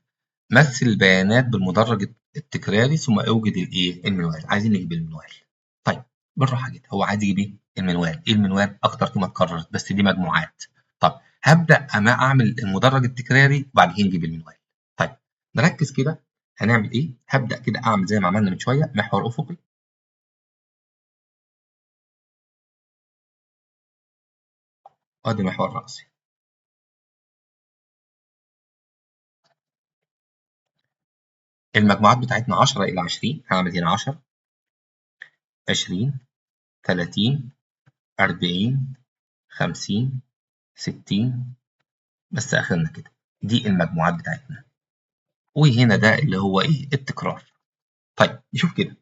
مثل البيانات بالمدرج التكراري ثم اوجد الايه؟ المنوال. عايزين نجيب المنوال. طيب بالراحه كده، هو عايز يجيب ايه؟ المنوال. ايه المنوال؟ اكتر قيمه اتكررت، بس دي مجموعات. طب هبدا اما اعمل المدرج التكراري وبعد كده نجيب المنوال. طيب نركز كده، هنعمل ايه؟ هبدا كده اعمل زي ما عملنا من شويه، محور افقي. وادي محور راسي. المجموعات بتاعتنا 10 الى 20. هعمل هنا 10 20 30 40 50 60. بس اخرنا كده، دي المجموعات بتاعتنا. وهنا ده اللي هو ايه؟ التكرار. طيب نشوف كده،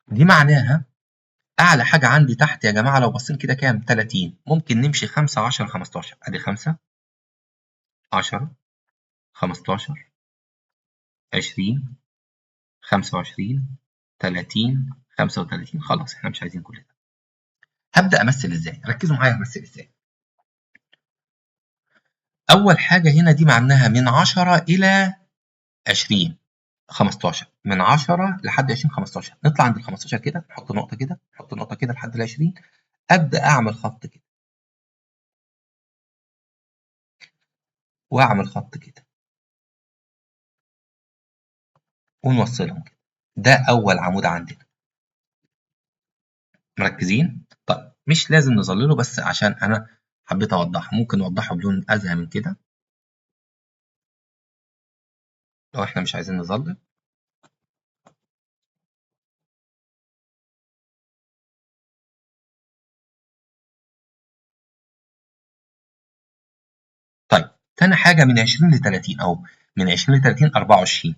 دي معناها اعلى حاجه عندي تحت يا جماعه لو بصين كده كام؟ 30. ممكن نمشي 5 10 15. ادي 5 10 15 20 25 30 35. خلاص احنا مش عايزين كل ده. هبدا امثل ازاي؟ ركزوا معايا، همثل ازاي. اول حاجه هنا دي معناها من 10 الى 20 15. من 10 لحد 20 15. نطلع عند ال 15 كده، نحط نقطه كده، نحط نقطه كده لحد ال 20. ابدا اعمل خط كده واعمل خط كده ونوصلهم كده. ده اول عمود عندنا. مركزين؟ طيب مش لازم نظلله، بس عشان انا حبيت اوضحه. ممكن نوضحه بلون ازهى من كده لو احنا مش عايزين نظلل. طيب تاني حاجه من 20 ل 30 اهو. من 20 ل 30 24.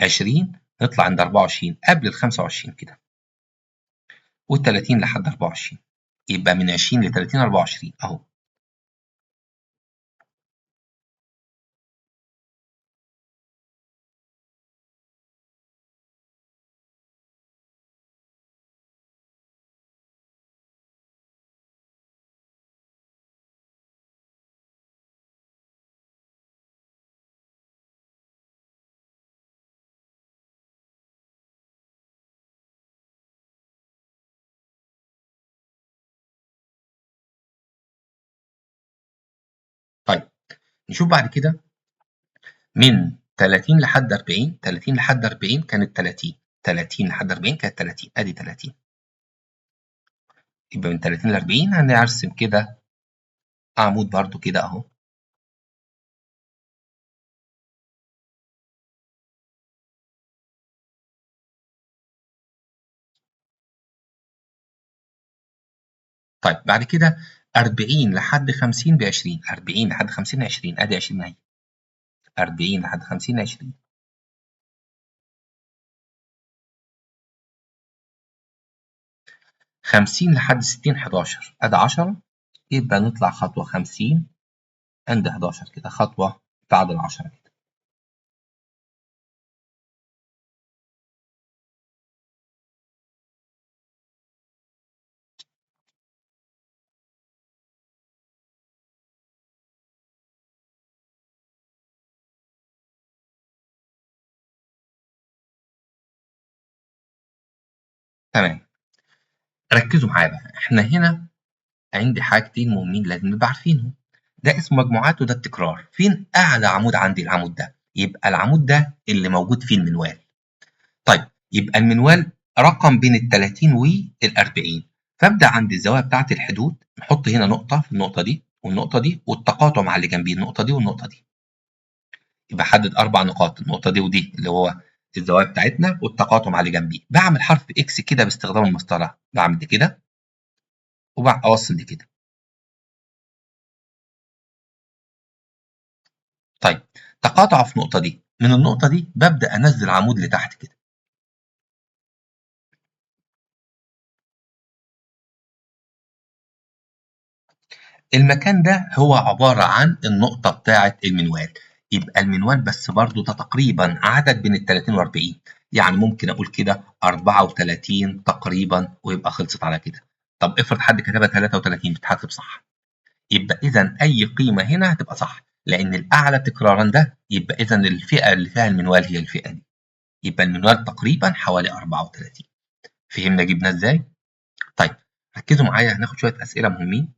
20 نطلع عند 24 قبل ال 25 كده، وال30 لحد 24. يبقى من 20 ل 30 24 اهو. طيب نشوف بعد كده، من 30 لحد 40. 30 لحد 40 كانت 30. 30 لحد 40 كانت 30. ادي 30. يبقى من 30 ل 40 هنرسم كده عمود برضو كده اهو. طيب بعد كده 40 لحد 50 ب 20، 40 لحد 50 20، ادي 20 اهي، 40 لحد 50 20. 50 لحد 60 11، ادي 10. يبقى نطلع خطوة 50 عند 11 كده، خطوة بعد ال10 كده. تمام. ركزوا معايا بقى، احنا هنا عندي حاجتين مهمين لازم نبقى عارفينهم. ده اسمه مجموعات وده التكرار. فين اعلى عمود عندي؟ العمود ده، يبقى العمود ده اللي موجود فيه المنوال. طيب يبقى المنوال رقم بين ال 30 وال 40، فابدا عند الزوايا بتاعه الحدود نحط هنا نقطه في النقطه دي والنقطه دي والتقاطع مع اللي جنبيه النقطه دي والنقطه دي. يبقى حدد 4 نقاط، النقطه دي ودي اللي هو الزوايا بتاعتنا والتقاطع مع اللي جنبيه. بعمل حرف اكس كده باستخدام المسطره، بعمل دي كده اوصل دي كده. طيب تقاطعوا في النقطه دي، من النقطه دي ببدا انزل عمود لتحت كده. المكان ده هو عبارة عن النقطة بتاعة المنوال. يبقى المنوال بس برضو ده تقريبا عدد بين ال 30 و 40، يعني ممكن أقول كده 34 تقريبا ويبقى خلصت على كده. طب افرض حد كتبها 33 بتتحسب صح، يبقى إذا أي قيمة هنا هتبقى صح، لأن الأعلى تكرارا ده يبقى إذا الفئة اللي فيها المنوال هي الفئة دي. يبقى المنوال تقريبا حوالي 34. فهمنا جبنا إزاي؟ طيب ركزوا معايا، هناخد شوية أسئلة مهمين.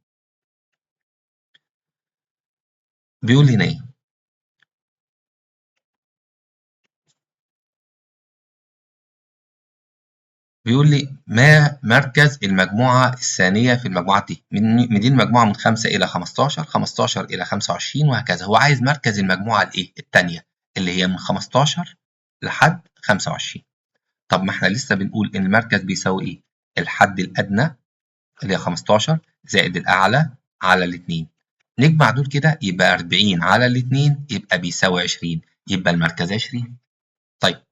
بيقول هنا إيه؟ بيقول لي ما مركز المجموعة الثانية في المجموعات دي؟ من دي المجموعة من 5 إلى 15، 15 إلى 25 وهكذا. هو عايز مركز المجموعة الإيه؟ التانية اللي هي من 15 لحد 25. طب ما إحنا لسه بنقول إن المركز بيساوي إيه؟ الحد الأدنى اللي هي 15 زائد الأعلى على الاتنين. نجمع دول كده يبقى 40 على الاتنين يبقى بيساوي 20، يبقى المركز 20. طيب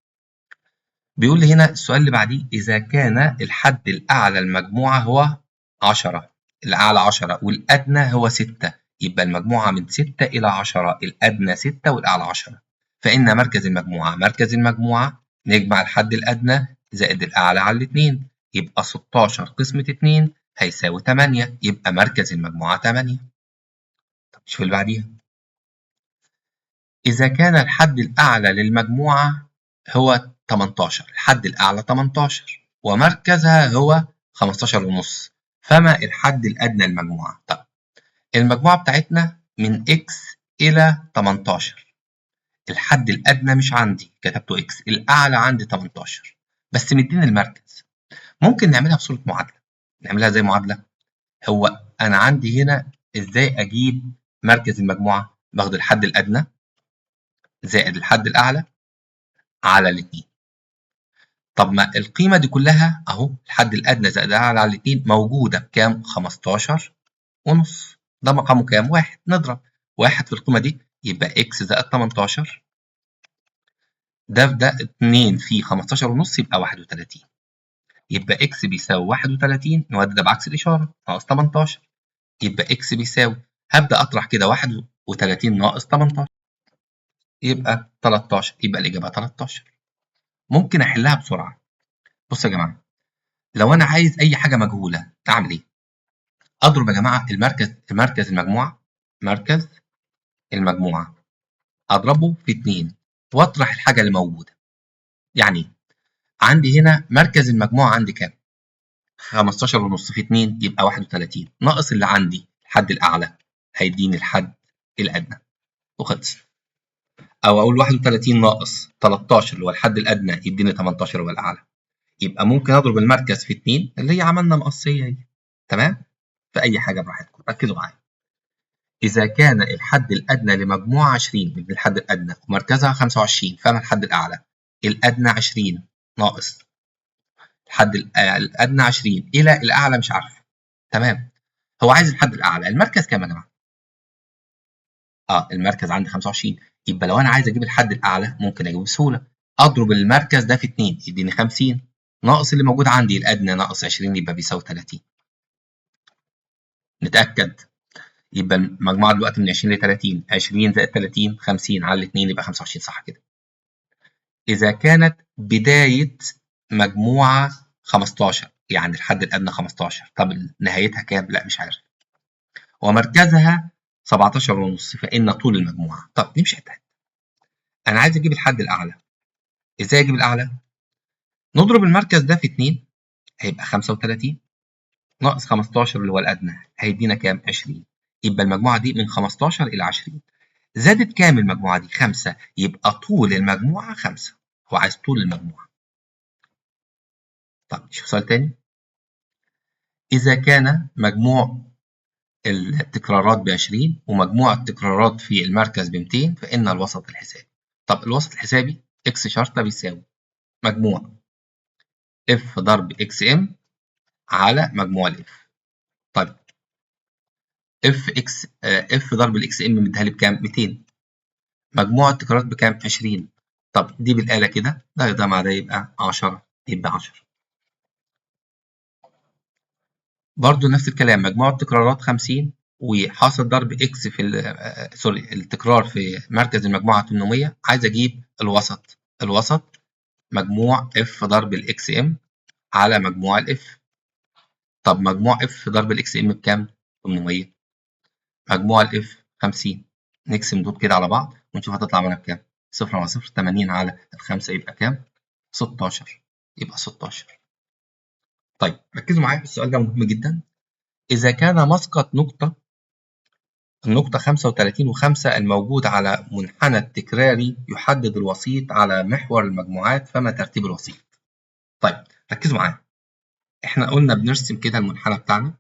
بيقول لي هنا السؤال اللي بعديه، إذا كان الحد الأعلى المجموعة هو 10، الأعلى 10 والأدنى هو 6، يبقى المجموعة من 6 إلى 10، الأدنى 6 والأعلى 10. فإن مركز المجموعة نجمع الحد الأدنى زائد الأعلى على الاتنين، يبقى 16 قسمة 2 هيساوي 8، يبقى مركز المجموعة 8. طب شوف اللي بعديها، إذا كان الحد الأعلى للمجموعة هو 18، الحد الأعلى 18 ومركزها هو 15 ونص، فما الحد الأدنى للمجموعة؟ طب المجموعة بتاعتنا من x إلى 18، الحد الأدنى مش عندي كتبته x، الأعلى عندي 18 بس مديني المركز. ممكن نعملها بصورة معادلة، نعملها زي معادلة. هو أنا عندي هنا إزاي أجيب مركز المجموعة؟ باخد الحد الأدنى زائد الحد الأعلى على الاتنين. طب ما القيمة دي كلها أهو، الحد الأدنى زائد الأعلى على الاتنين موجودة بكام؟ 15 ونص. ده مقامه كام؟ 1. نضرب 1 في القيمة دي يبقى إكس زائد 18، ده 2 في 15 ونص يبقى 31، يبقى إكس بيساوي 31، نودي ده بعكس الإشارة ناقص 18، يبقى إكس بيساوي، هبدأ أطرح كده 31 ناقص 18 يبقى 13، يبقى الإجابة 13. ممكن أحلها بسرعة. بصوا يا جماعة، لو أنا عايز أي حاجة مجهولة أعمل إيه؟ أضرب يا جماعة مركز المجموعة، مركز المجموعة أضربه في 2 وأطرح الحاجة اللي موجودة. يعني عندي هنا مركز المجموعة عندي كام؟ 15 ونص في 2 يبقى 31 ناقص اللي عندي الحد الأعلى هيديني الحد الأدنى وخلص. أو أقول 31 ناقص 13 اللي هو الحد الأدنى يديني 18 هو الأعلى. يبقى ممكن أضرب المركز في 2 اللي هي عملنا مقصية هي تمام؟ في أي حاجة براحتكم، ركزوا معايا. إذا كان الحد الأدنى لمجموعة 20 من الحد الأدنى ومركزها 25 فما الحد الأعلى؟ الأدنى 20 ناقص الحد الأدنى 20 إلى الأعلى مش عارفه. تمام؟ هو عايز الحد الأعلى، المركز كام يا جماعة؟ المركز عندي 25، يبقى لو أنا عايز أجيب الحد الأعلى ممكن أجيبه بسهولة، أضرب المركز ده في 2 يديني 50 ناقص اللي موجود عندي الأدنى ناقص 20 يبقى بيساوي 30. نتأكد، يبقى المجموعة دلوقتي من 20 ل 30، 20 زائد 30 50 على الاتنين يبقى 25 صح كده. إذا كانت بداية مجموعة 15 يعني الحد الأدنى 15، طب نهايتها كام؟ لا مش عارف. ومركزها 17.5 فإن طول المجموعة. طب نمشي حتة حتة. أنا عايز أجيب الحد الأعلى. إزاي أجيب الأعلى؟ نضرب المركز ده في 2 هيبقى 35 ناقص 15 اللي هو الأدنى هيدينا كام؟ 20. يبقى المجموعة دي من 15 إلى 20. زادت كام المجموعة دي؟ 5، يبقى طول المجموعة 5. هو عايز طول المجموعة. طب نشوف سؤال تاني. إذا كان مجموع التكرارات ب20 ومجموع التكرارات في المركز ب200 فإن الوسط الحسابي. طب الوسط الحسابي إكس شرطة بيساوي مجموع اف ضرب اكس ام على مجموع الاف. طيب اف ضرب الاكس ام مديها لي بكام؟ 200. مجموع التكرارات بكام؟ 20. طب دي بالآلة كده ده مع ده يبقى 10 يبقى 10. برضه نفس الكلام، مجموع التكرارات 50 وحاصل ضرب اكس في سوري التكرار في مركز المجموعة 800. عايز اجيب الوسط. الوسط مجموع اف ضرب الاكس ام على مجموع الاف. طب مجموع اف ضرب الاكس ام بكام؟ 800. مجموع الاف 50. نقسم دول كده على بعض ونشوف هتطلع معانا بكام. 0 على 0 80 على الخمسة يبقى كام؟ 16. يبقى 16. طيب ركزوا معايا في السؤال ده مهم جدا. إذا كان مسقط النقطة 35.5 الموجود على منحنى التكراري يحدد الوسيط على محور المجموعات فما ترتيب الوسيط؟ طيب ركزوا معايا. احنا قلنا بنرسم كده المنحنى بتاعنا،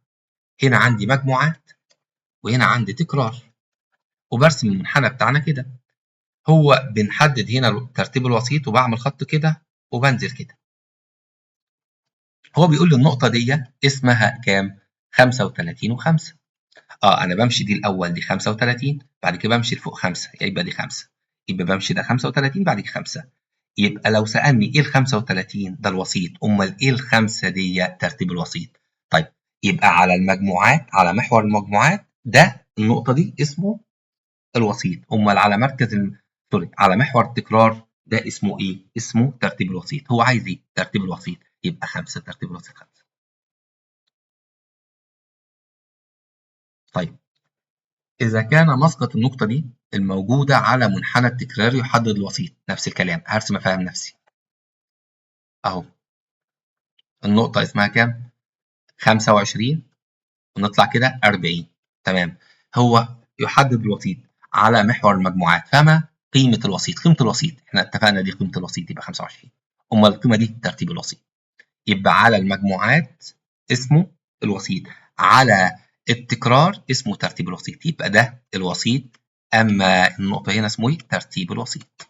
هنا عندي مجموعات وهنا عندي تكرار، وبرسم المنحنى بتاعنا كده. هو بنحدد هنا ترتيب الوسيط وبعمل خط كده وبنزل كده. هو بيقول لي النقطة دي اسمها كام؟ 35.5. أنا بمشي دي الأول، دي 35، بعد كده بمشي لفوق 5 يبقى دي 5، يبقى بمشي ده 35 بعد كده 5. يبقى لو سألني إيه ال 35 ده الوسيط، أمال إيه ال 5 دي ترتيب الوسيط؟ طيب يبقى على المجموعات، على محور المجموعات ده النقطة دي اسمه الوسيط، أمال على مركز سوري على محور التكرار ده اسمه إيه؟ اسمه ترتيب الوسيط. هو عايز إيه؟ ترتيب الوسيط، يبقى 5 ترتيب الوسيط 5. طيب إذا كان مسقط النقطة دي الموجودة على منحنى التكرار يحدد الوسيط، نفس الكلام هرسم أفهم نفسي. أهو النقطة اسمها كام؟ 25 ونطلع كده 40. تمام. هو يحدد الوسيط على محور المجموعات فما قيمة الوسيط؟ قيمة الوسيط احنا اتفقنا دي قيمة الوسيط يبقى 25. أمال القيمة دي ترتيب الوسيط، يبقى على المجموعات اسمه الوسيط، على التكرار اسمه ترتيب الوسيط، يبقى ده الوسيط. أما النقطة هنا اسمه إيه؟ ترتيب الوسيط.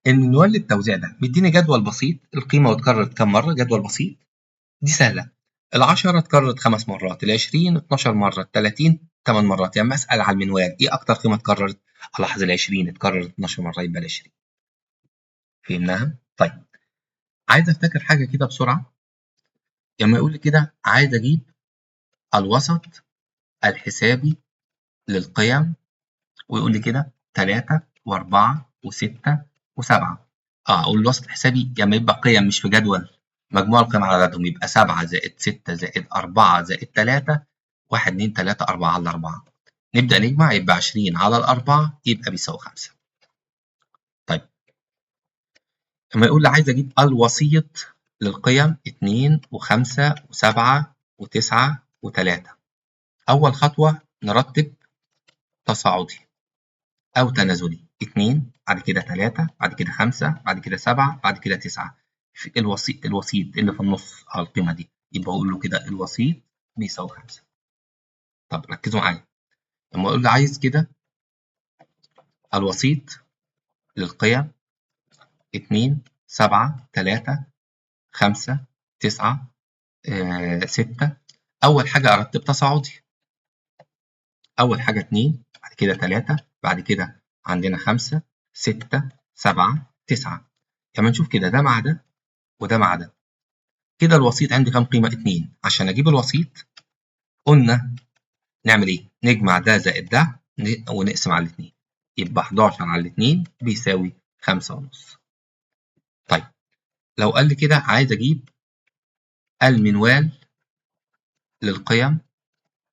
المنوال للتوزيع ده مديني جدول بسيط، القيمة اتكررت كم مرة؟ جدول بسيط دي سهلة. ال10 اتكررت 5 مرات، ال20 12 مرة، ال30 8 مرات. يعني أسأل على المنوال إيه أكتر قيمة اتكررت؟ ألاحظ ال20 اتكررت 12 مرة يبقى ال20. فهمناها؟ طيب عايز أفتكر حاجة كده بسرعة. لما يقول لي كده عايز أجيب الوسط الحسابي للقيم، ويقول لي كده 3 و4 و6 و7. أقول الوسط الحسابي لما يبقى قيم مش في جدول، مجموع القيم على عددهم، يبقى 7 زائد 6 زائد 4 زائد 3 1 2 3 4 على 4. نبدأ نجمع، يبقى 20 على الأربعة يبقى بيساوي 5. طيب لما يقول لي عايز أجيب الوسيط للقيم 2 و5 و7 و9 و3، أول خطوة نرتب تصاعدي أو تنازلي. 2 بعد كده 3 بعد كده 5 بعد كده 7 بعد كده 9. الوسيط اللي في النص القيمة دي يبقى أقول له كده الوسيط بيساوي 5. طب ركزوا معايا، لما أقول له عايز كده الوسيط للقيم 2 7 3 5 9 6، أول حاجة أرتب تصاعدي، أول حاجة 2 بعد كده 3 بعد كده عندنا 5 6 7 9. لما نشوف كده ده مع ده وده مع ده، كده الوسيط عندي كام قيمة؟ 2. عشان أجيب الوسيط قلنا نعمل إيه؟ نجمع ده زائد ده ونقسم على 2، يبقى 11 على 2 بيساوي 5.5. طيب لو قال لي كده عايز أجيب المنوال للقيم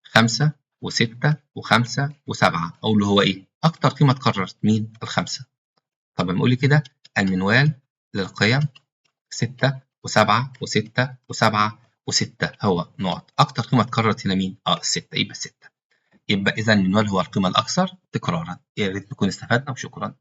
5 و6 و5 و7، أقول له هو إيه؟ أكتر قيمة اتكررت مين؟ ال5. طب لما يقول لي كده المنوال للقيم 6 و7 و6 و7 و6 هو نقط، أكتر قيمة اتكررت هنا مين؟ ال6، يبقى 6. يبقى إذا المنوال هو القيمة الأكثر تكرارا. يا ريت نكون استفدنا وشكرا.